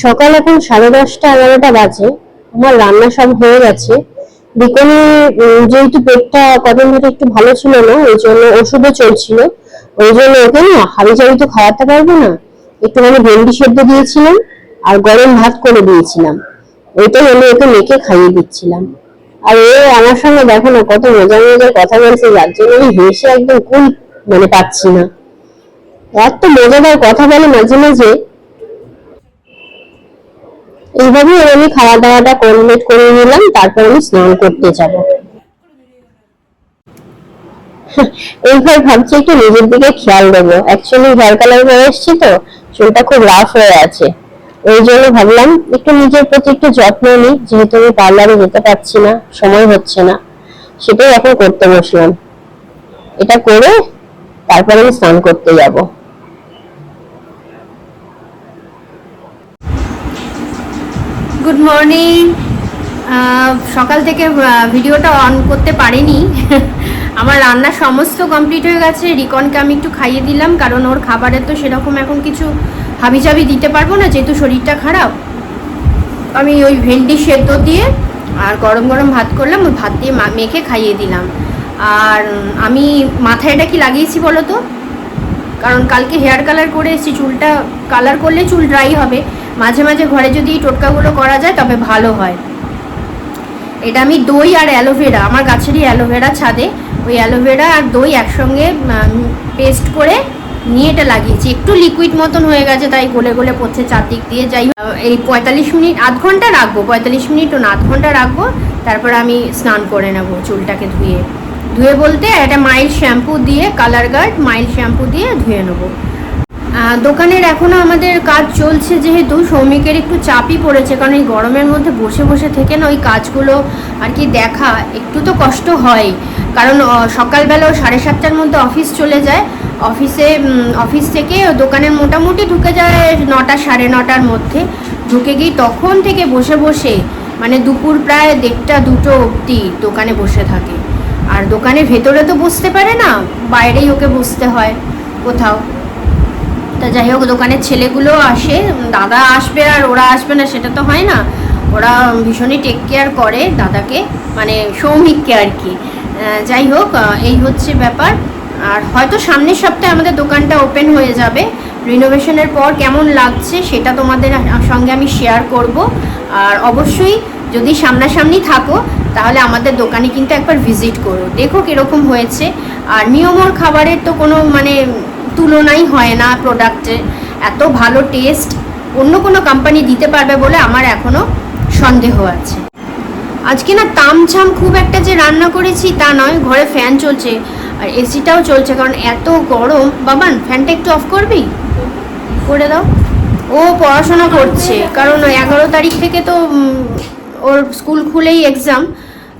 সকাল এখন 10:30-11টা বাজে। আমার রান্না সব হয়ে গেছে। বিকেলে যেহেতু পেটটা কদিন ধরে একটু ভালো ছিল না, ওই জন্য ওষুধও চলছিল, ওই জন্য ওকে না হাবি জাবি তো খাওয়াতে পারবো না, একটুখানি ভেন্ডি সেদ্ধ দিয়েছিলাম আর গরম ভাত করে দিয়েছিলাম। ওইটাই আমি ওকে মেখে খাইয়ে দিচ্ছিলাম। আর ও আমার সঙ্গে দেখো না কত মজার মজার কথা বলছে, যার জন্য আমি হেসে একদম কুল পাচ্ছি না। এত মজাদার কথা বলে মাঝে মাঝে। এইভাবে আমি খাওয়া দাওয়াটা কমপ্লিট করে নিলাম, তারপর আমি স্নান করতে যাব। এইবার ভাবছি একটু নিজের দিকে খেয়াল দেবো। অ্যাকচুয়ালি হেয়ার কালার করে এসেছি তো, চুলটা খুব রাফ হয়ে আছে। ওই জন্য ভাবলাম একটু নিজের প্রতি একটু যত্ন নিই, যেহেতু আমি পার্লারে যেতে পারছি না, সময় হচ্ছে না, সেটাই এখন করতে বসলাম। এটা করে তারপরে আমি স্নান করতে যাব। Good morning. সকাল থেকে ভিডিওটা অন করতে পারিনি। আমার রান্না সমস্ত কমপ্লিট হয়ে গেছে। রিকনকে আমি একটু খাইয়ে দিলাম, কারণ ওর খাবারে তো সেরকম এখন কিছু হাবিজাবি দিতে পারবো না, যেহেতু শরীরটা খারাপ। আমি ওই ভেন্ডি সেদ্ধ দিয়ে আর গরম গরম ভাত করলাম, ওই ভাত দিয়ে মেখে খাইয়ে দিলাম। আর আমি মাথায় এটা কি লাগিয়েছি বলো তো, কারণ কালকে হেয়ার কালার করে এসেছি, চুলটা কালার করলে চুল ড্রাই হবে, মাঝে মাঝে ঘরে যদি এই টোটকাগুলো করা যায় তবে ভালো হয়। এটা আমি দই আর অ্যালোভেরা, আমার গাছেরই অ্যালোভেরা ছাদে, ওই অ্যালোভেরা আর দই একসঙ্গে পেস্ট করে নিয়ে এটা লাগিয়েছি। একটু লিকুইড মতন হয়ে গেছে, তাই গলে গলে পড়ছে চারদিক দিয়ে। যাই এই 45 মিনিট, আধ ঘন্টা রাখবো, 45 মিনিট ও না আধ ঘন্টা রাখবো, তারপর আমি স্নান করে নেবো চুলটাকে ধুয়ে। ধুয়ে বলতে একটা মাইল্ড শ্যাম্পু দিয়ে, কালার গার্ড মাইল্ড শ্যাম্পু দিয়ে ধুয়ে নেবো। দোকানের এখনও আমাদের কাজ চলছে, যেহেতু শ্রমিকের একটু চাপই পড়েছে, কারণ এই গরমের মধ্যে বসে বসে থেকে না ওই কাজগুলো আর কি দেখা একটু তো কষ্ট হয়। কারণ সকালবেলা 7:30টার মধ্যে অফিস চলে যায়, অফিস থেকে দোকানের মোটামুটি ঢুকে যায় 9টা 9:30টার মধ্যে। ঢুকে গিয়ে তখন থেকে বসে বসে মানে দুপুর প্রায় 1:30-2টো অবধি দোকানে বসে থাকে। আর দোকানের ভেতরে তো বসতে পারে না, বাইরেই ওকে বসতে হয় কোথাও। তা যাই হোক, দোকানের ছেলেগুলো আসে, দাদা আসবে আর ওরা আসবে না সেটা তো হয় না, ওরা ভীষণই টেক কেয়ার করে দাদাকে, মানে সৌমিককে আর কি। যাই হোক, এই হচ্ছে ব্যাপার। আর হয়তো সামনের সপ্তাহে আমাদের দোকানটা ওপেন হয়ে যাবে। রিনোভেশনের পর কেমন লাগছে সেটা তোমাদের সঙ্গে আমি শেয়ার করব। আর অবশ্যই যদি সামনাসামনি থাকো তাহলে আমাদের দোকানে কিন্তু একবার ভিজিট করো, দেখো কীরকম হয়েছে। আর নিয়মর খাবারের তো কোনো মানে তুলনাই হয় না, প্রোডাক্টে এত ভালো টেস্ট অন্য কোনো কোম্পানি দিতে পারবে বলে আমার এখনও সন্দেহ আছে। আজকে না তামঝাম খুব একটা যে রান্না করেছি তা নয়, ঘরে ফ্যান চলছে আর এসিটাও চলছে, কারণ এত গরম। বাবান, ফ্যানটা একটু অফ করবি? করে দাও। ও পড়াশোনা করছে, কারণ 11 তারিখ থেকে তো ওর স্কুল খুলেই এক্সাম,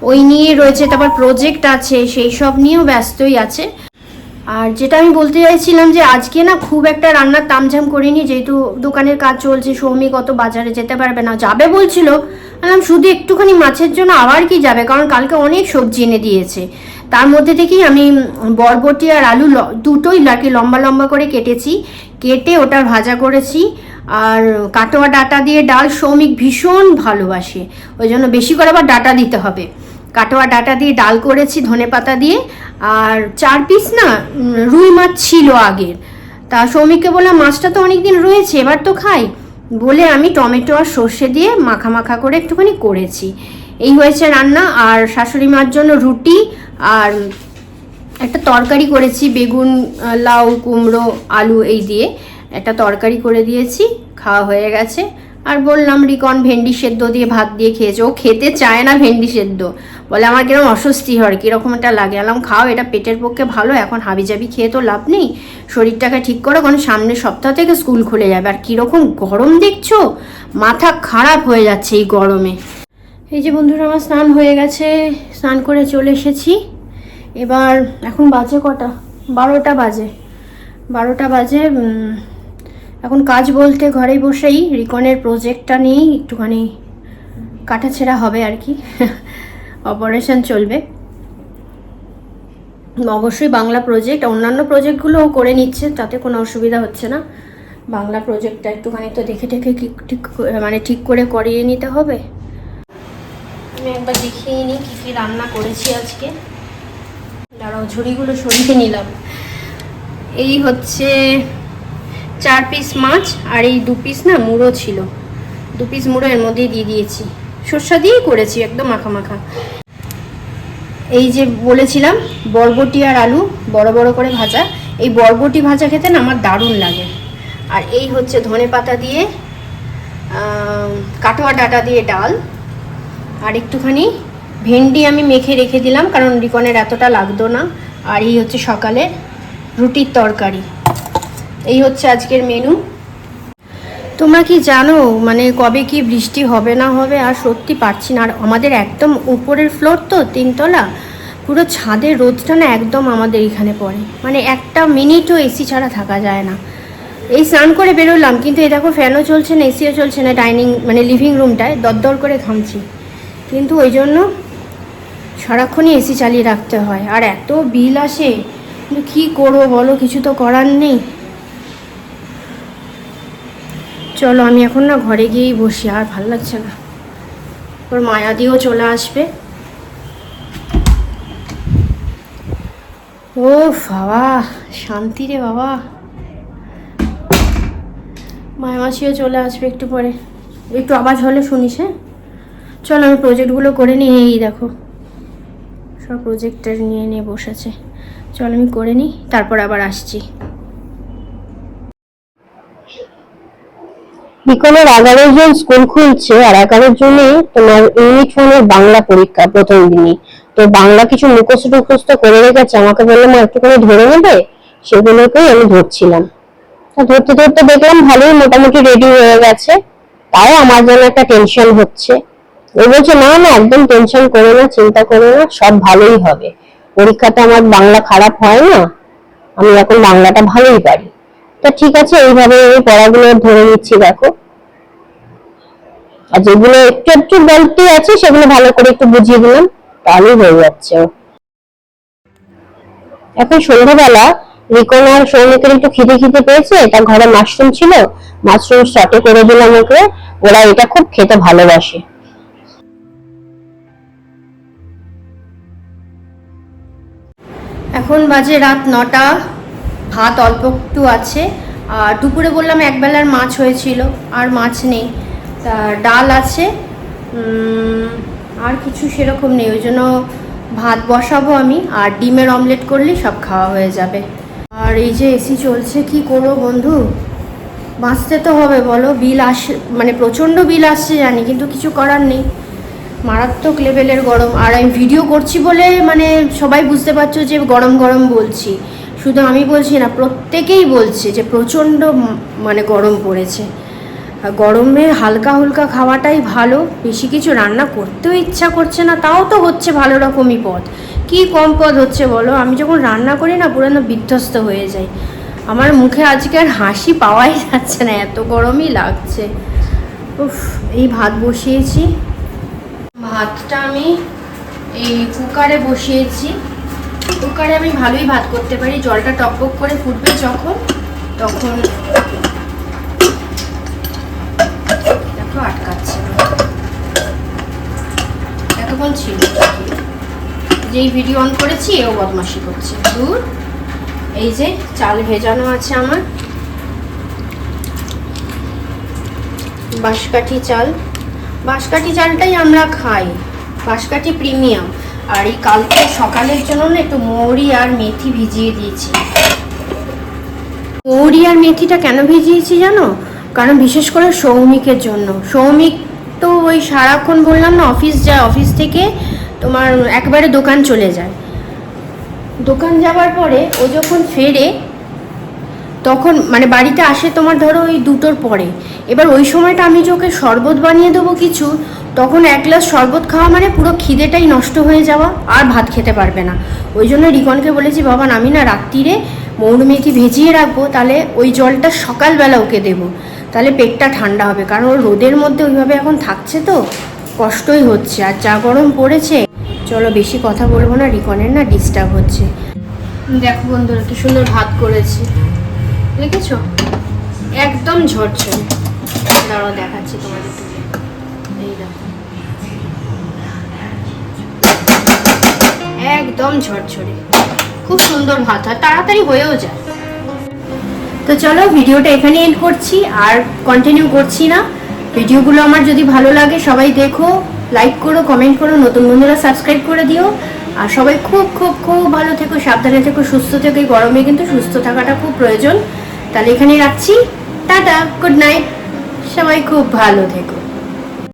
ওই নিয়ে রয়েছে, তারপর প্রজেক্ট আছে, সেই সব নিয়েও ব্যস্তই আছে। আর যেটা আমি বলতে চাইছিলাম যে আজকে না খুব একটা রান্নার তামঝাম করিনি, যেহেতু দোকানের কাজ চলছে, সৌমিক অত বাজারে যেতে পারবে না, যাবে বলছিল, বললাম শুধু একটুখানি মাছের জন্য আবার কি যাবে, কারণ কালকে অনেক সবজি এনে দিয়েছে। তার মধ্যে থেকেই আমি বরবটি আর আলু দুটোই লাকি লম্বা লম্বা করে কেটে ওটার ভাজা করেছি। আর কাটোয়া ডাঁটা দিয়ে ডাল সৌমিক ভীষণ ভালোবাসে, ওই জন্য বেশি করে আবার ডাঁটা দিতে হবে। কাটোয়া ডাঁটা দিয়ে ডাল করেছি ধনেপাতা দিয়ে। আর 4 পিস না রুই মাছ ছিল আগের, তা সৌমিককে বললাম মাছটা তো অনেক দিন রয়েছে, এবার তো খাই বলে আমি টমেটো আর সর্ষে দিয়ে মাখা মাখা করে একটুখানি করেছি। এই হয়েছে রান্না। আর শাশুড়ি মার জন্য রুটি আর একটা তরকারি করেছি, বেগুন লাউ কুমড়ো আলু এই দিয়ে একটা তরকারি করে দিয়েছি, খাওয়া হয়ে গেছে। আর বললাম রিকন ভেন্ডি সেদ্ধ দিয়ে ভাত দিয়ে খেয়েছে, ও খেতে চায় না ভেন্ডি সেদ্ধ, বলে আমার কিরকম অস্বস্তি হয়, কীরকম একটা লাগে। আলাম খাও, এটা পেটের পক্ষে ভালো, এখন হাবিজাবি খেয়ে তো লাভ নেই, শরীরটাকে ঠিক করো, কারণ সামনের সপ্তাহ থেকে স্কুল খুলে যাবে। আর কীরকম গরম দেখছো, মাথা খারাপ হয়ে যাচ্ছে এই গরমে। এই যে বন্ধুরা, আমার স্নান হয়ে গেছে, স্নান করে চলে এসেছি। এবার এখন বাজে কটা, 12টা বাজে। এখন কাজ বলতে ঘরেই বসেই রিকনের প্রজেক্টটা নিয়েই একটুখানি কাটাছেঁড়া হবে আর কি, অপারেশন চলবে। অবশ্যই বাংলা প্রজেক্ট, অন্যান্য প্রজেক্টগুলোও করে নিচ্ছে, তাতে কোনো অসুবিধা হচ্ছে না। বাংলা প্রজেক্টটা একটুখানি তো দেখে টেখে ঠিক করে করিয়ে নিতে হবে। আমি একবার দেখিয়ে নিই কী কী রান্না করেছি আজকে। দাঁড়াও, ঝুড়িগুলো সরিয়ে নিলাম। এই হচ্ছে 4 পিস মাছ, আর এই 2 পিস না মুড়ো ছিল, 2 পিস মুড়ো এর মধ্যেই দিয়ে দিয়েছি। সরষা দিয়েই করেছি, একদম মাখা মাখা। এই যে বলেছিলাম বরবটি আর আলু বড় বড় করে ভাজা, এই বরবটি ভাজা খেতে না আমার দারুণ লাগে। আর এই হচ্ছে ধনেপাতা দিয়ে কাটোয়া ডাঁটা দিয়ে ডাল, আর একটুখানি ভেন্ডি আমি মেখে রেখে দিলাম কারণ রিকনের এতটা লাগতো না। আর এই হচ্ছে সকালে রুটির তরকারি। এই হচ্ছে আজকের মেনু। তোমরা কি জানো মানে কবে কি বৃষ্টি হবে না হবে আর সত্যি পারছি না। আর আমাদের একদম উপরের ফ্লোর তো 3 তলা, পুরো ছাদের রোদটা না একদম আমাদের এখানে পড়ে, মানে একটা মিনিটও এসি ছাড়া থাকা যায় না। এই স্নান করে বেরোলাম, কিন্তু এই দেখো ফ্যানও চলছে না, এসিও চলছে না, ডাইনিং মানে লিভিং রুমটায় দরদর করে ঘামছি। কিন্তু ওই জন্য সারাক্ষণই এসি চালিয়ে রাখতে হয়, আর এত বিল আসে। কিন্তু কী করবো বলো, কিছু তো করার নেই। চলো আমি এখন না ঘরে গিয়েই বসি, আর ভাল লাগছে না। ওর মায়াদিও চলে আসবে। ও বাবা শান্তি রে বাবা, মায়ামাসিও চলে আসবে একটু পরে। একটু আওয়াজ হলে শুনিস। হ্যাঁ চলো আমি প্রজেক্টগুলো করে নিই। এই দেখো সব প্রজেক্টটা নিয়ে বসেছে। চলো আমি করে নিই, তারপর আবার আসছি। রিকনের 11 জন স্কুল খুলছে, আর 11 জনে তোমার ইউনিট 1 বাংলা পরীক্ষা প্রথম দিনই। তো বাংলা কিছু মুখস্থ করে রেখেছে, আমাকে বললাম একটু করে ধরে নেবে, সেগুলোকেই আমি ধরছিলাম। ধরতে ধরতে দেখলাম ভালোই মোটামুটি রেডি হয়ে গেছে, তাও আমার যেন একটা টেনশন হচ্ছে। ও বলছে না না একদম টেনশন করো না, চিন্তা করো না, সব ভালোই হবে। পরীক্ষাতে আমার বাংলা খারাপ হয় না, আমি এখন বাংলাটা ভালোই পারি। তা ঠিক আছে, এইভাবে আমি পড়াগুলো ধরে নিচ্ছি দেখো। আর যেগুলো একটু একটু গল্পে আছে সেগুলো ভালো করে একটু বুঝিয়ে দিলাম, তাহলেই হয়ে যাচ্ছে। এখন সন্ধ্যাবেলা রিকন আর সৌমিকের একটু খিদে পেয়েছে, এটা ঘরে মাশরুম ছিল, মাশরুম সটে করে দিলাম ওকে, ওরা এটা খুব খেতে ভালোবাসে। এখন বাজে রাত 9টা, ভাত অল্প একটু আছে। আর দুপুরে বললাম একবেলার মাছ হয়েছিল, আর মাছ নেই। তা ডাল আছে, আর কিছু সেরকম নেই, ওই জন্য ভাত বসাবো আমি, আর ডিমের অমলেট করলেই সব খাওয়া হয়ে যাবে। আর এই যে এসি চলছে, কি করবো বন্ধু, বাঁচতে তো হবে বলো। বিল আসে, মানে প্রচণ্ড বিল আসছে জানি, কিন্তু কিছু করার নেই, মারাত্মক লেভেলের গরম। আর আমি ভিডিও করছি বলে মানে সবাই বুঝতে পারছো যে গরম গরম বলছি, শুধু আমি বলছি না, প্রত্যেকেই বলছে যে প্রচণ্ড মানে গরম পড়েছে। গরমে হালকা হুলকা খাওয়াটাই ভালো, বেশি কিছু রান্না করতেও ইচ্ছা করছে না, তাও তো হচ্ছে ভালো রকমই পদ। কি কম পদ হচ্ছে বলো, আমি যখন রান্না করি না পুরো বিধ্বস্ত হয়ে যাই। আমার মুখে আজকে আর হাসি পাওয়াই যাচ্ছে না, এত গরমই লাগছে। উফ, এই ভাত বসিয়েছি, ভাতটা আমি এই কুকারে বসিয়েছি। কুকারে আমি ভালোই ভাত করতে পারি, জলটা টকবক করে ফুটবে যখন, তখন দেখো আটকাচ্ছে না। এতক্ষণ ছিল, যেই ভিডিও অন করেছি এও বদমাশি করছে। দূর, এই যে চাল ভেজানো আছে আমার, বাঁশকাঠি চাল। বাঁশকাঠি চালটাই আমরা খাই, বাঁশকাঠি প্রিমিয়াম। আর এই কালকে সকালের জন্য না একটু মৌরি আর মেথি ভিজিয়ে দিয়েছি। মৌরি আর মেথিটা কেন ভিজিয়েছি জানো, কারণ বিশেষ করে সৌমিকের জন্য। সৌমিক তো ওই সারাক্ষণ বললাম না অফিস যায়, অফিস থেকে তোমার একবারে দোকান চলে যায়। দোকান যাওয়ার পরে ও যখন ফেরে তখন মানে বাড়িতে আসে তোমার ধরো ওই 2টোর পরে। এবার ওই সময়টা আমি যে ওকে শরবত বানিয়ে দেবো কিছু, তখন 1 গ্লাস শরবত খাওয়া মানে পুরো খিদেটাই নষ্ট হয়ে যাওয়া, আর ভাত খেতে পারবে না। ওই জন্য রিকনকে বলেছি বাবা আমি না রাত্রিরে মৌরি মেথি ভেজিয়ে রাখবো, তাহলে ওই জলটা সকালবেলা ওকে দেবো, তাহলে পেটটা ঠান্ডা হবে। কারণ ওর রোদের মধ্যে ওইভাবে এখন থাকছে তো কষ্টই হচ্ছে, আর যা গরম পড়েছে। চলো বেশি কথা বলবো না, রিকনের না ডিস্টার্ব হচ্ছে। দেখো বন্ধুরা কি সুন্দর ভাত করেছি, দেখেছো? একদম ঝরঝরে। দাঁড়াও দেখাচ্ছি তোমাদের তুলে। এই দেখো একদম ঝরঝরে, খুব সুন্দর ভাত হয়, তাড়াতাড়ি হয়েও যায়। তো চলো ভিডিওটা এখানে এন্ড করছি, আর কন্টিনিউ করছি না। ভিডিওগুলো আমার যদি ভালো লাগে সবাই দেখো, লাইক করো, কমেন্ট করো, নতুন বন্ধুরা সাবস্ক্রাইব করে দিও। আর সবাই খুব খুব খুব ভালো থেকো, সাবধানে থেকো, সুস্থ থেকো। এই গরমে কিন্তু সুস্থ থাকাটা খুব প্রয়োজন। তাহলে এখানে রাখছি, টাটা, গুড নাইট, সবাই খুব ভালো থেকো।